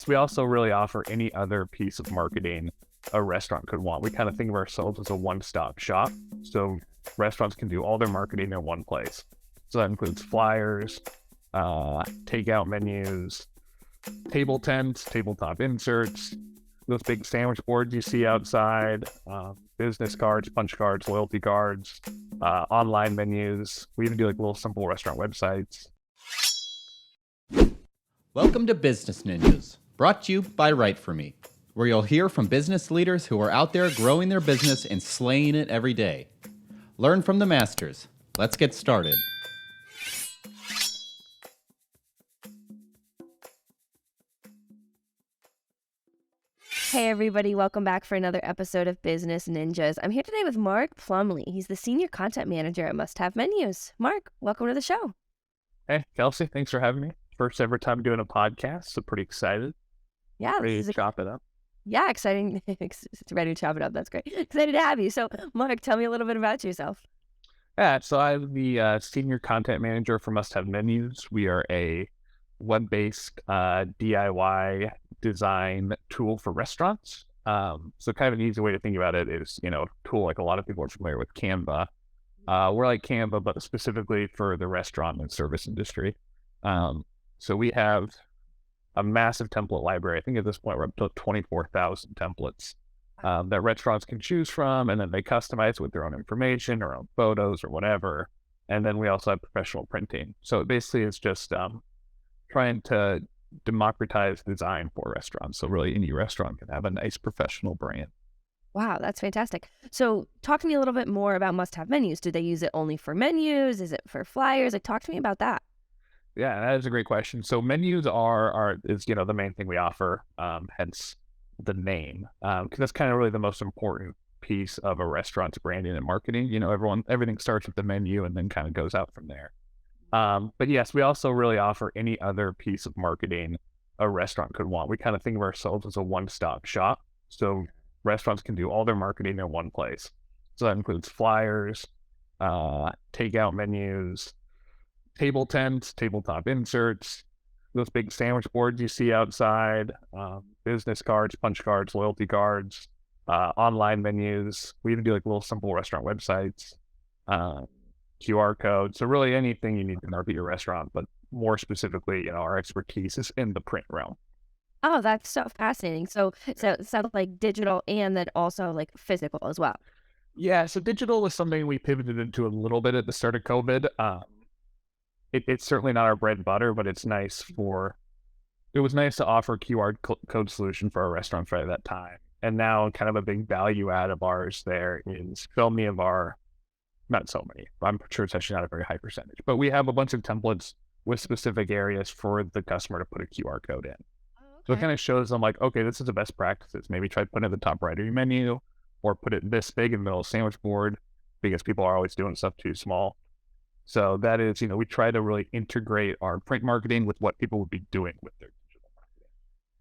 we also really offer any other piece of marketing a restaurant could want. We kind of think of ourselves as a one-stop shop. So restaurants can do all their marketing in one place. So that includes flyers, takeout menus, table tents, tabletop inserts, those big sandwich boards you see outside, business cards, punch cards, loyalty cards, online menus. We even do like little simple restaurant websites. Welcome to Business Ninjas, brought to you by WriteForMe, where you'll hear from business leaders who are out there growing their business and slaying it every day. Learn from the masters. Let's get started. Hey everybody, welcome back for another episode of Business Ninjas. I'm here today with Mark Plumlee. He's the Senior Content Manager at MustHaveMenus. Mark, welcome to the show. Hey, Kelsey, thanks for having me. First ever time doing a podcast, so pretty excited. Yeah. Ready to chop it up. Yeah, exciting. Ready to chop it up. That's great. Excited to have you. So, Mark, tell me a little bit about yourself. Yeah, so I'm the Senior Content Manager for MustHaveMenus. We are a web-based DIY design tool for restaurants. So kind of an easy way to think about it is, a tool like a lot of people are familiar with, Canva. We're like Canva, but specifically for the restaurant and service industry. So we have a massive template library. I think at this point we're up to 24,000 templates that restaurants can choose from, and then they customize with their own information or own photos or whatever. And then we also have professional printing. So it basically is just trying to democratize design for restaurants. So really any restaurant can have a nice professional brand. Wow, that's fantastic. So talk to me a little bit more about MustHaveMenus. Do they use it only for menus? Is it for flyers? Talk to me about that. Yeah, that is a great question. So menus is the main thing we offer, hence the name, because that's kind of really the most important piece of a restaurant's branding and marketing. Everything starts with the menu and then kind of goes out from there. But yes, we also really offer any other piece of marketing a restaurant could want. We kind of think of ourselves as a one-stop shop. So restaurants can do all their marketing in one place. So that includes flyers, takeout menus, table tents, tabletop inserts, those big sandwich boards you see outside, business cards, punch cards, loyalty cards, online menus. We even do like little simple restaurant websites, QR codes. So really anything you need to market your restaurant, but more specifically, our expertise is in the print realm. Oh, that's so fascinating. So it sounds like digital and then also like physical as well. Yeah, so digital is something we pivoted into a little bit at the start of COVID. It's certainly not our bread and butter, but it was nice to offer a QR code solution for our restaurants right at that time. And now kind of a big value add of ours there is not so many. I'm sure it's actually not a very high percentage, but we have a bunch of templates with specific areas for the customer to put a QR code in. Oh, okay. So it kind of shows them like, okay, this is the best practices. Maybe try to put it at the top right of your menu, or put it this big in the middle of the sandwich board, because people are always doing stuff too small. So that is, we try to really integrate our print marketing with what people would be doing with their digital marketing.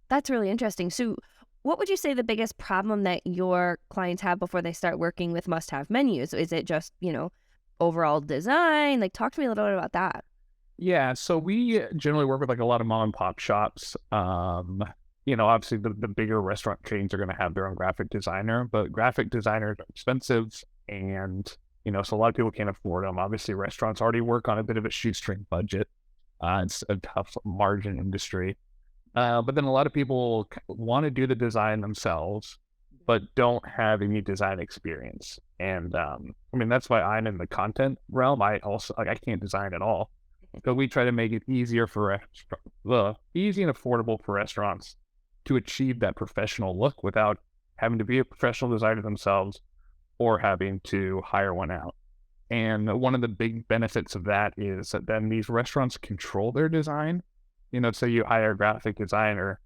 That's really interesting. So what would you say the biggest problem that your clients have before they start working with MustHaveMenus? Is it just, overall design? Talk to me a little bit about that. Yeah, so we generally work with like a lot of mom and pop shops. Obviously the bigger restaurant chains are going to have their own graphic designer, but graphic designers are expensive, and so a lot of people can't afford them. Obviously, restaurants already work on a bit of a shoestring budget. It's a tough margin industry. But then a lot of people want to do the design themselves, but don't have any design experience. And that's why I'm in the content realm. I also I can't design at all. So we try to make it easy and affordable for restaurants to achieve that professional look without having to be a professional designer themselves or having to hire one out. And one of the big benefits of that is that then these restaurants control their design. Say you hire a graphic designer,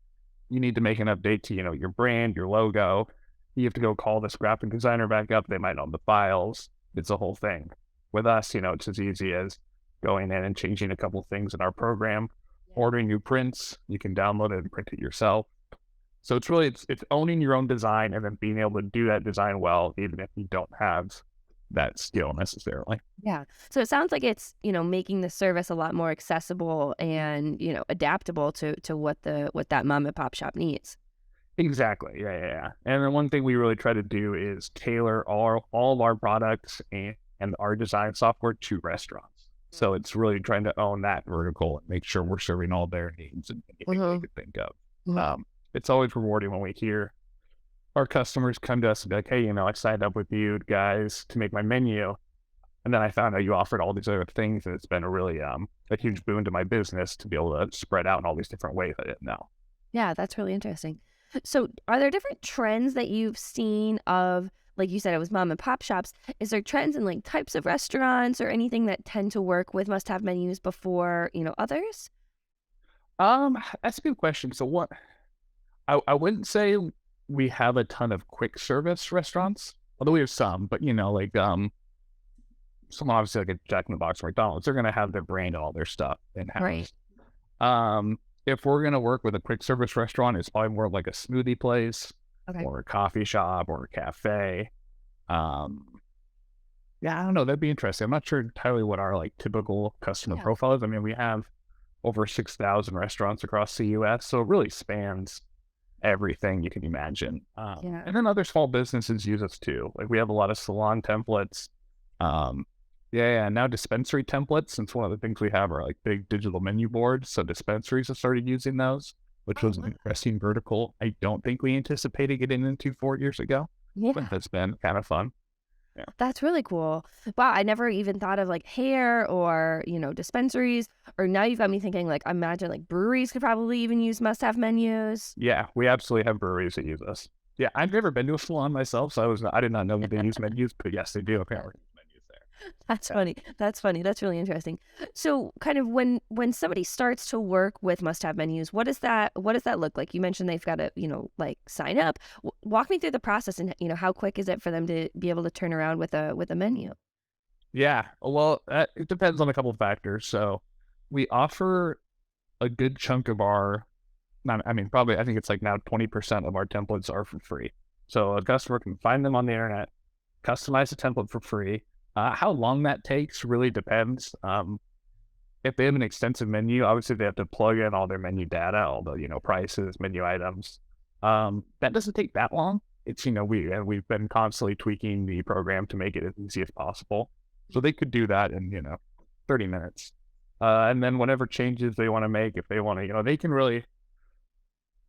you need to make an update to, your brand, your logo. You have to go call this graphic designer back up. They might own the files. It's a whole thing. With us, it's as easy as going in and changing a couple things in our program, ordering new prints. You can download it and print it yourself. So it's owning your own design and then being able to do that design well, even if you don't have that skill necessarily. Yeah. So it sounds like it's, making the service a lot more accessible and, adaptable to what that mom and pop shop needs. Exactly. Yeah. And then one thing we really try to do is tailor all of our products and our design software to restaurants. So it's really trying to own that vertical and make sure we're serving all their needs and anything they could think of. It's always rewarding when we hear our customers come to us and be like, hey, I signed up with you guys to make my menu. And then I found out you offered all these other things. And it's been a really a huge boon to my business to be able to spread out in all these different ways I didn't know. Yeah, that's really interesting. So are there different trends that you've seen of, like you said, it was mom and pop shops. Is there trends in like types of restaurants or anything that tend to work with must-have menus before, others? That's a good question. So what I wouldn't say we have a ton of quick service restaurants, although we have some, but like someone obviously like a Jack in the Box or McDonald's, they're gonna have their brand and all their stuff in-house. Right. If we're gonna work with a quick service restaurant, it's probably more of like a smoothie place Okay. or a coffee shop or a cafe. Yeah, I don't know. That'd be interesting. I'm not sure entirely what our like typical customer Yeah. profile is. I mean, we have over 6,000 restaurants across the U.S., so it really spans everything you can imagine. Yeah. And then other small businesses use us too. Like we have a lot of salon templates. And now dispensary templates, since one of the things we have are like big digital menu boards. So dispensaries have started using those, which Oh, was an wow. interesting vertical. I don't think we anticipated getting into 4 years ago, Yeah. but that's been kind of fun. Yeah. That's really cool. Wow, I never even thought of like hair or, dispensaries. Or now you've got me thinking like, I imagine like breweries could probably even use must-have menus. Yeah, we absolutely have breweries that use us. Yeah, I've never been to a salon myself, so I did not know that they use menus, but yes, they do apparently use menus there. That's Yeah. funny. That's funny. That's really interesting. So, kind of when somebody starts to work with must-have menus, what does that look like? You mentioned they've got to, like sign up. Walk me through the process and, how quick is it for them to be able to turn around with a menu? Yeah, well, it depends on a couple of factors. So we offer a good chunk of probably I think it's like now 20% of our templates are for free. So a customer can find them on the internet, customize the template for free. How long that takes really depends. If they have an extensive menu, obviously they have to plug in all their menu data, all the prices, menu items. That doesn't take that long. It's we've been constantly tweaking the program to make it as easy as possible. So they could do that in 30 minutes. And then whatever changes they want to make, if they want to, they can really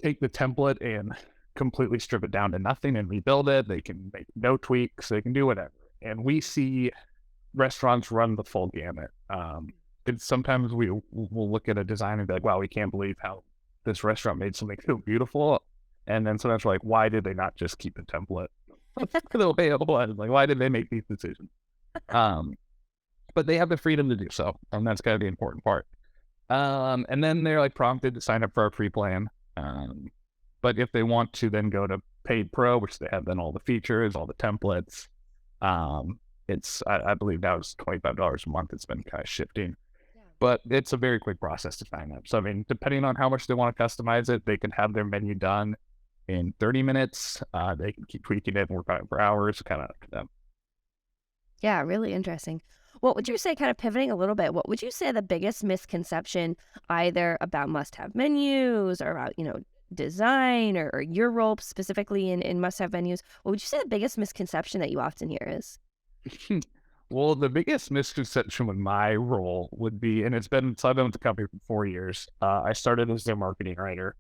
take the template and completely strip it down to nothing and rebuild it. They can make no tweaks. They can do whatever. And we see restaurants run the full gamut. Sometimes we'll look at a design and be like, wow, we can't believe how this restaurant made something so beautiful. And then sometimes we're like, why did they not just keep the template the way it was? Like, why did they make these decisions? But they have the freedom to do so. And that's kind of the important part. And then they're like prompted to sign up for our free plan. But if they want to then go to paid pro, which they have then all the features, all the templates, I believe now it's $25 a month. It's been kind of shifting, but it's a very quick process to sign up. So, I mean, depending on how much they want to customize it, they can have their menu done in 30 minutes. They can keep tweaking it and work on it for hours, kind of up to them. Yeah, really interesting. What would you say, kind of pivoting a little bit, what would you say the biggest misconception either about must-have menus or about, design or your role specifically in must-have menus? What would you say the biggest misconception that you often hear is? Well, the biggest misconception with my role would be, and so I've been with the company for 4 years. I started as their marketing writer.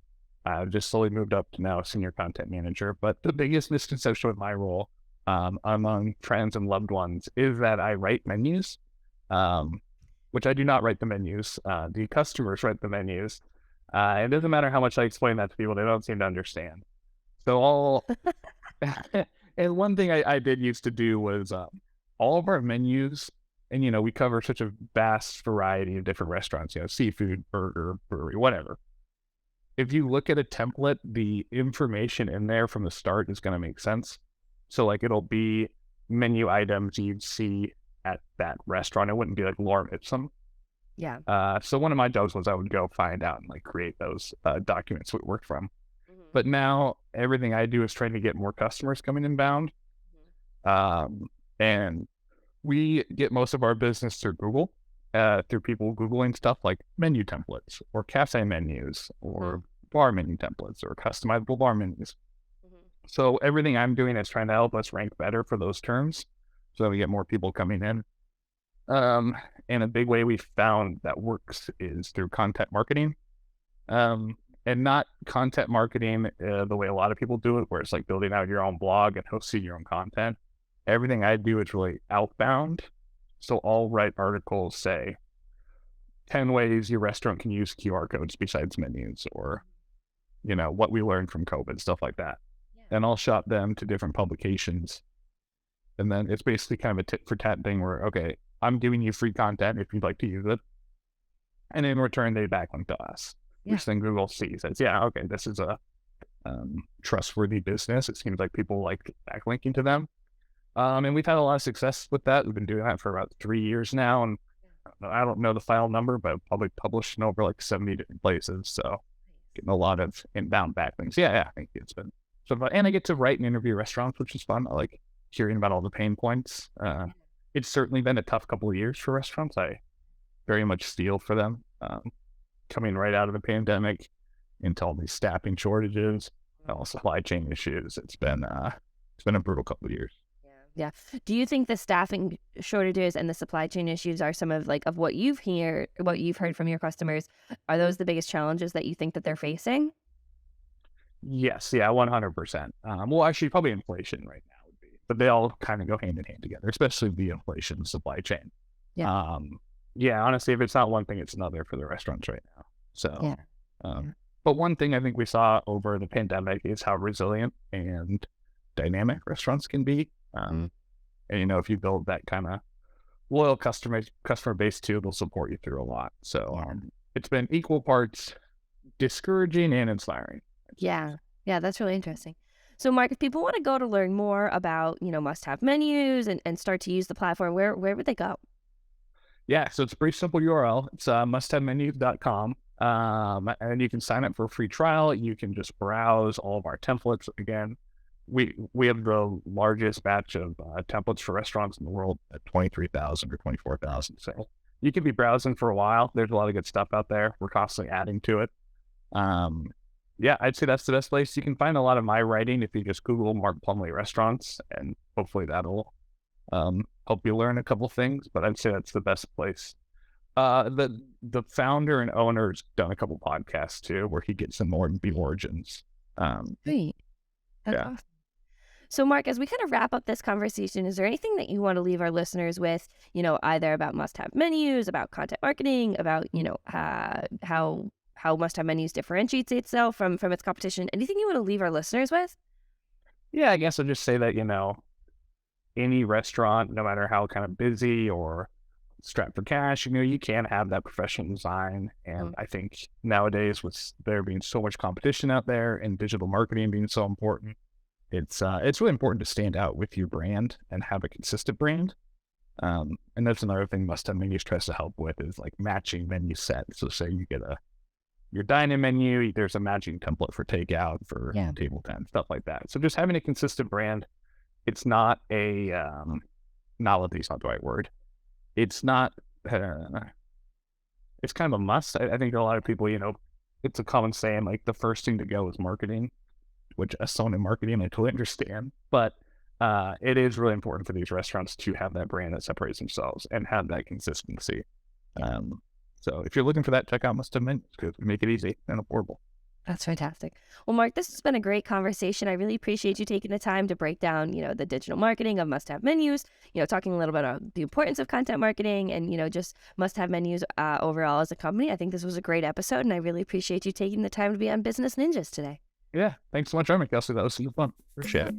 I've just slowly moved up to now senior content manager. But the biggest misconception with my role among friends and loved ones is that I write menus, which I do not write the menus. The customers write the menus. It doesn't matter how much I explain that to people, they don't seem to understand. So and one thing I did used to do was all of our menus, and we cover such a vast variety of different restaurants, seafood, burger, brewery, whatever. If you look at a template, the information in there from the start is going to make sense. So like it'll be menu items you'd see at that restaurant. It wouldn't be like lorem ipsum. Yeah. So one of my jobs was I would go find out and like create those documents we worked from. Mhm. But now everything I do is trying to get more customers coming inbound. And We get most of our business through Google, through people Googling stuff like menu templates or cafe menus or bar menu templates or customizable bar menus. So everything I'm doing is trying to help us rank better for those terms so we get more people coming in. And a big way we found that works is through content marketing. And not content marketing the way a lot of people do it, where it's like building out your own blog and hosting your own content. Everything I do is really outbound. So I'll write articles, say 10 ways your restaurant can use QR codes besides menus, or, what we learned from COVID, stuff like that. Yeah. And I'll shop them to different publications. And then it's basically kind of a tit for tat thing where, okay, I'm giving you free content if you'd like to use it. And in return, they backlink to us, which then Google sees as, okay, this is a trustworthy business. It seems like people like backlinking to them. And we've had a lot of success with that. We've been doing that for about 3 years now. And I don't know the final number, but I've probably published in over like 70 different places. So getting a lot of inbound backlinks. Yeah, I think it's been so fun. And I get to write and interview restaurants, which is fun. I like hearing about all the pain points. It's certainly been a tough couple of years for restaurants. I very much feel for them. Coming right out of the pandemic into all these staffing shortages, all supply chain issues. It's been a brutal couple of years. Yeah. Do you think the staffing shortages and the supply chain issues are some of what you've heard from your customers? Are those the biggest challenges that you think that they're facing? Yes. Yeah. 100%. Well, actually, probably inflation right now would be, but they all kind of go hand in hand together, especially the inflation supply chain. Yeah. Honestly, if it's not one thing, it's another for the restaurants right now. So, but one thing I think we saw over the pandemic is how resilient and dynamic restaurants can be. And if you build that kind of loyal customer base too, they'll support you through a lot. So it's been equal parts discouraging and inspiring. Yeah, that's really interesting. So Mark, if people want to go to learn more about, Must Have Menus and start to use the platform, where would they go? Yeah, so it's a pretty simple URL. It's musthavemenus.com. And you can sign up for a free trial. You can just browse all of our templates. Again, we have the largest batch of templates for restaurants in the world at 23,000 or 24,000. So you could be browsing for a while. There's a lot of good stuff out there. We're constantly adding to it. I'd say that's the best place. You can find a lot of my writing if you just Google Mark Plumlee restaurants, and hopefully that'll help you learn a couple things. But I'd say that's the best place. The founder and owner's done a couple podcasts too, where he gets some more of the origins. Great. That's awesome. So Mark, as we kind of wrap up this conversation, is there anything that you want to leave our listeners with, either about must-have menus, about content marketing, about, how Must Have Menus differentiates itself from its competition? Anything you want to leave our listeners with? Yeah, I guess I'll just say that, any restaurant, no matter how kind of busy or strapped for cash, you can have that professional design. And I think nowadays, with there being so much competition out there and digital marketing being so important, it's really important to stand out with your brand and have a consistent brand. And that's another thing Must Have Menus tries to help with, is like matching menu set. So say you get your dine-in menu, there's a matching template for takeout, for table 10, stuff like that. So just having a consistent brand. It's not not the right word. It's not, it's kind of a must. I think a lot of people, it's a common saying, like the first thing to go is marketing, which as someone in marketing, I totally understand. But it is really important for these restaurants to have that brand that separates themselves and have that consistency. So if you're looking for that, check out Must Have Menus, because we make it easy and affordable. That's fantastic. Well, Mark, this has been a great conversation. I really appreciate you taking the time to break down, the digital marketing of Must Have Menus, talking a little bit about the importance of content marketing and, just Must Have Menus overall as a company. I think this was a great episode, and I really appreciate you taking the time to be on Business Ninjas today. Yeah. Thanks so much, Kelsey. That was super fun. Appreciate it.